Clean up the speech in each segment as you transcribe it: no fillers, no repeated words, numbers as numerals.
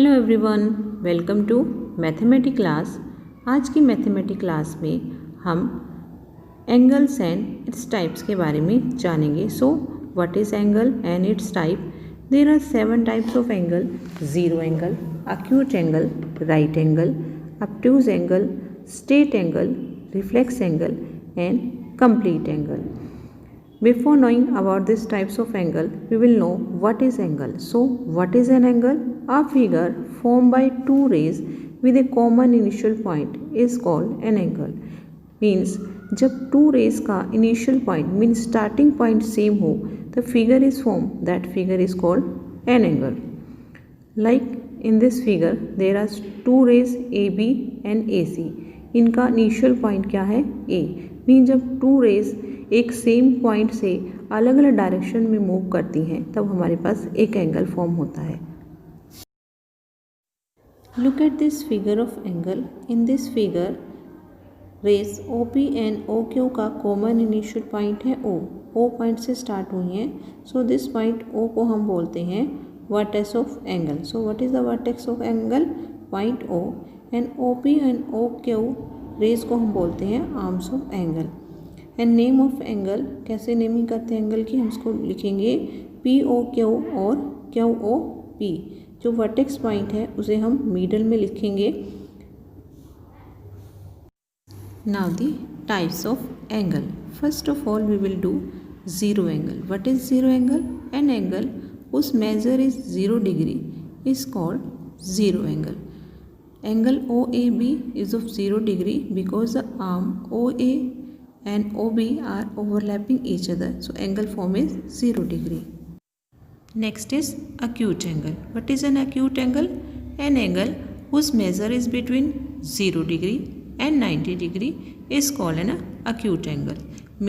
Hello everyone, welcome to mathematics class. आज की mathematics class में हम एंगल्स एंड इट्स टाइप्स के बारे में जानेंगे। So what is angle and its type? There are 7 types of angle: zero angle, acute angle, right angle, obtuse angle, straight angle, reflex angle and complete angle. Before knowing about these types of angle, we will know what is angle. So, what is an angle? A figure formed by two rays with a common initial point is called an angle. Means जब two rays का initial point means starting point same हो, the figure is formed. That figure is called an angle. Like in this figure, there are two rays AB and AC. इनका initial point क्या है? A. Mean जब two rays एक same point से अलग अलग direction में मूव करती हैं तब हमारे पास एक एंगल फॉर्म होता है. Look at this figure of angle. In this figure rays OP and OQ का कॉमन इनिशियल पॉइंट है O पॉइंट से स्टार्ट हुई हैं. सो दिस पॉइंट O को हम बोलते हैं vertex of angle. So what is the vertex of angle? Point O. And OP and OQ rays को हम बोलते हैं arms of angle. And name of angle, कैसे नेमिंग करते हैं एंगल की? हम इसको लिखेंगे POQ और QOP. जो वर्टेक्स पॉइंट है उसे हम मिडल में लिखेंगे. Now the types of angle. First of all we will do zero angle. What is zero angle? An angle whose measure is 0 degree is called zero angle. Angle OAB is of 0 degree because the arm OA and OB are overlapping each other. So angle form is 0 degree. Next is acute angle. What is an acute angle? An angle whose measure is between 0 degree and 90 degree is called an acute angle.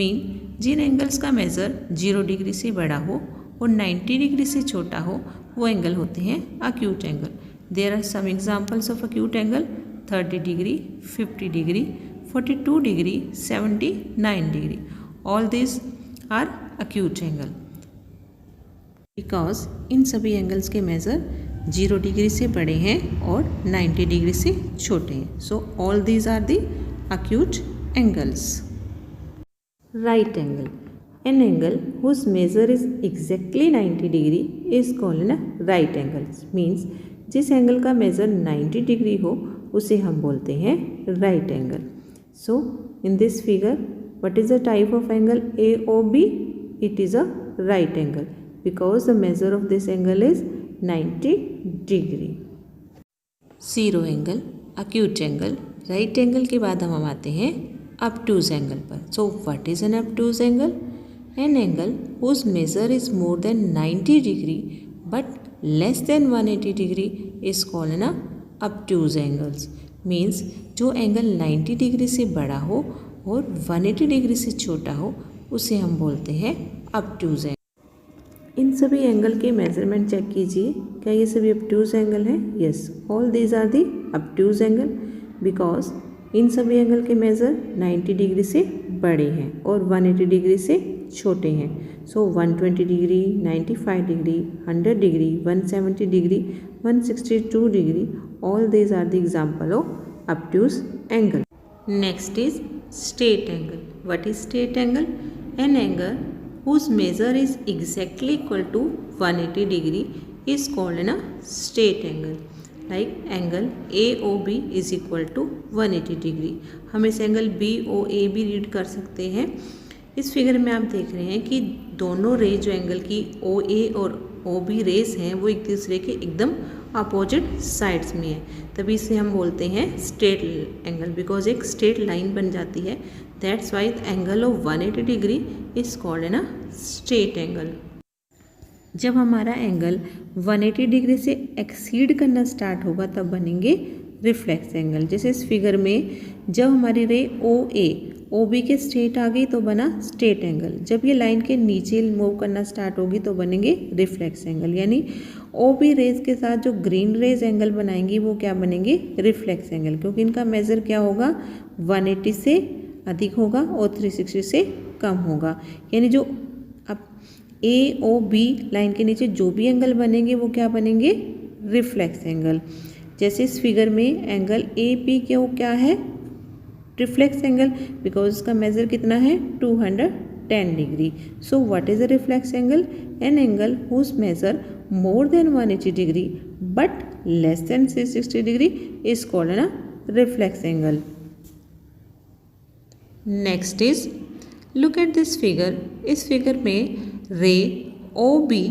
Mean जिन angles का measure 0 degree से बड़ा हो और 90 degree से छोटा हो वो एंगल होते हैं acute angle. There are some examples of acute angle: 30 degree, 50 degree, 42 degree, 79 degree. All these are acute angle. Because इन सभी एंगल्स के मेज़र 0 डिग्री से बड़े हैं और 90 डिग्री से छोटे हैं. So all these are the acute angles. Right angle. An angle whose measure is exactly 90 degree is called a right angle. Means जिस एंगल का मेज़र 90 डिग्री हो उसे हम बोलते हैं right angle. So in this figure, what is the type of angle AOB? It is a right angle because the measure of this angle is 90 degree. Zero angle, acute angle, right angle के बाद हम आते हैं obtuse angle पर. So what is an obtuse angle? An angle whose measure is more than 90 degree but less than 180 degree is called an obtuse angles. Means जो angle 90 degree से बड़ा हो और 180 डिग्री से छोटा हो उसे हम बोलते हैं obtuse एंगल. इन सभी एंगल के मेजरमेंट चेक कीजिए. क्या ये सभी obtuse एंगल हैं? Yes, all these are the obtuse angle because इन सभी एंगल के मेज़र 90 डिग्री से बड़े हैं और 180 डिग्री से छोटे हैं. सो 120 degree, 95 degree, 100 degree, 170 degree, 162 degree, all these are the example of obtuse angle. Next is straight angle. What is straight angle? An angle whose measure is exactly equal to 180 degree is called a straight angle. Like angle AOB is equal to 180 degree. हम इस angle BOA भी read कर सकते हैं. इस figure में आप देख रहे हैं कि दोनों रे जो एंगल की OA और OB रेस हैं वो एक दूसरे के एकदम अपोजिट साइड्स में है. तभी इसे हम बोलते हैं स्ट्रेट एंगल बिकॉज एक स्ट्रेट लाइन बन जाती है. That's why angle of 180 degree is called an straight angle. जब हमारा एंगल 180 डिग्री से एक्सीड करना स्टार्ट होगा तब बनेंगे रिफ्लेक्स एंगल. जैसे इस फिगर में जब हमारी रे OA OB के स्ट्रेट आ गई तो बना स्ट्रेट एंगल. जब ये लाइन के नीचे मूव करना स्टार्ट होगी तो बनेंगे रिफ्लेक्स एंगल. यानी OB रेज के साथ जो ग्रीन रेज एंगल बनाएंगी वो क्या बनेंगे? Reflex angle. क्योंकि इनका मेज़र क्या होगा? 180 से अधिक होगा और 360 से कम होगा. यानी जो अब AOB लाइन के नीचे जो भी एंगल बनेंगे वो क्या बनेंगे? Reflex angle. जैसे इस फिगर में एंगल ए पी क्यों क्या है, रिफ्लेक्स एंगल, बिकॉज इसका मेजर कितना है 210 degree. So what is a reflex angle? An angle whose measure more than 180 degree but less than 360 degree is called a reflex angle. Next is look at this figure. इस figure में रे O B,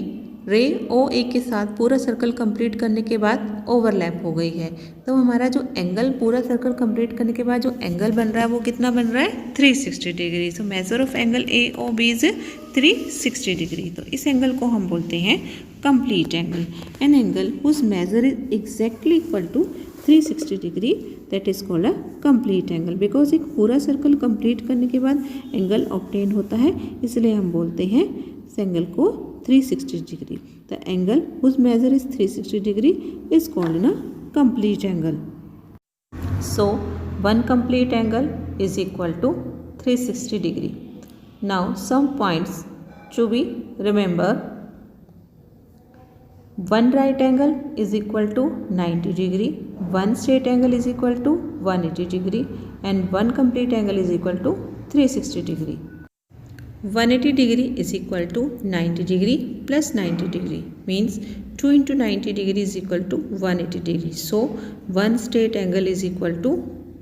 रे ओ ए के साथ पूरा circle complete करने के बाद ओवरलैप हो गई है। तो हमारा जो एंगल पूरा सर्कल कंप्लीट करने के बाद जो एंगल बन रहा है वो कितना बन रहा है 360 degree. So measure of angle A O B is 360 degree. तो इस एंगल को हम बोलते हैं complete angle. An angle whose measure is exactly equal to 360 degree that is called a complete angle. Because एक पूरा सर्कल कंप्लीट करने के बाद एंगल ऑब्टेन होता है, इसलिए हम बोलते हैं इस एंगल को 360 degree. The angle whose measure is 360 degree is called a complete angle. So one complete angle is equal to 360 degree. Now some points to be remember. One right angle is equal to 90 degree, one straight angle is equal to 180 degree and one complete angle is equal to 360 degree. 180 degree is equal to 90 degree plus 90 degree means 2 into 90 degree is equal to 180 degree. So one straight angle is equal to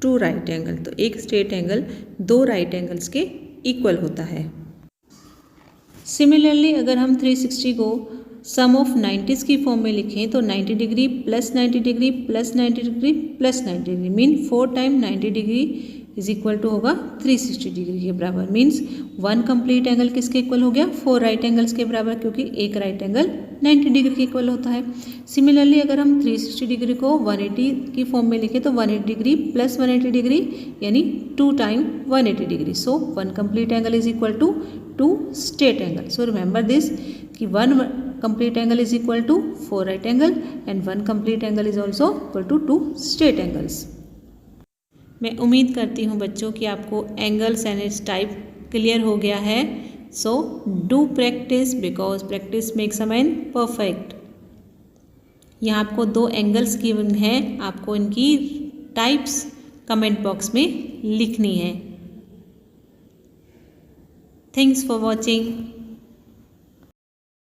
2 right angle. तो एक straight angle दो right angles के equal होता है। Similarly अगर हम 360 को सम of 90s की फॉर्म में लिखें तो 90 degree plus 90 degree plus 90 degree plus 90 degree mean 4 time 90 degree is equal to होगा 360 डिग्री के बराबर। मीन्स वन कंप्लीट एंगल किसके इक्वल हो गया 4 राइट एंगल्स के बराबर, क्योंकि एक राइट एंगल 90 डिग्री के इक्वल होता है। सिमिलरली अगर हम 360 डिग्री को 180 की फॉर्म में लिखें तो 180 डिग्री प्लस 180 डिग्री यानी 2 time 180 degree. So one complete angle is equal to 2 straight angle. So remember this कि one complete angle is equal to 4 right angle and one complete angle is also equal to 2 straight angles. मैं उम्मीद करती हूँ बच्चों कि आपको angles and its type clear हो गया है। So do practice because practice makes a man perfect. यहाँ आपको 2 एंगल्स गिवन हैं, आपको इनकी टाइप्स कमेंट बॉक्स में लिखनी है। Thanks for watching.